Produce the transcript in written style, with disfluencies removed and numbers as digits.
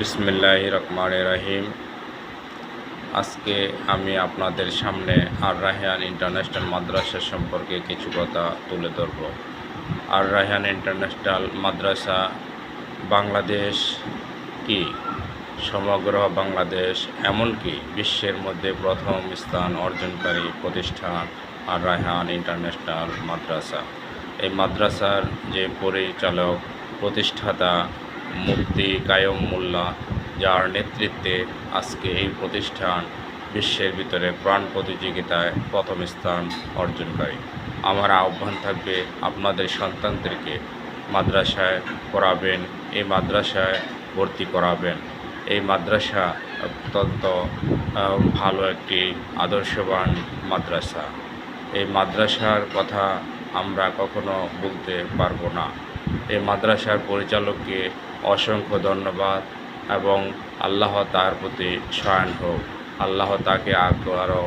বিসমিল্লাহির রহমানির রহিম। আজকে আমি আপনাদের সামনে আর রায়হান ইন্টারন্যাশনাল মাদ্রাসা সম্পর্কে কিছু কথা তুলে ধরব। আর রায়হান ইন্টারন্যাশনাল মাদ্রাসা বাংলাদেশ কি সমগ্র বাংলাদেশ এমনকি বিশ্বের মধ্যে প্রথম স্থান অর্জনকারী প্রতিষ্ঠান আর রায়হান ইন্টারন্যাশনাল মাদ্রাসা। এই মাদ্রাসার যে পরিচালক প্রতিষ্ঠাতা মুফতি কায়ুম মোল্লা, যার নেতৃত্বে আজকে এই প্রতিষ্ঠান বিশ্বের ভিতরে কোরআন প্রতিযোগিতায় প্রথম স্থান অর্জনকারী। আমার আহ্বান থাকবে আপনাদের সন্তানদেরকে মাদ্রাসায় পড়াবেন, এই মাদ্রাসায় ভর্তি করাবেন। এই মাদ্রাসা অত্যন্ত ভালো একটি আদর্শবান মাদ্রাসা। এই মাদ্রাসার কথা আমরা কখনো বলতে পারবো না। এই মাদ্রাসার পরিচালককে অসংখ্য ধন্যবাদ এবং আল্লাহ তার প্রতি সহায় হোক। আল্লাহ তাকে আরও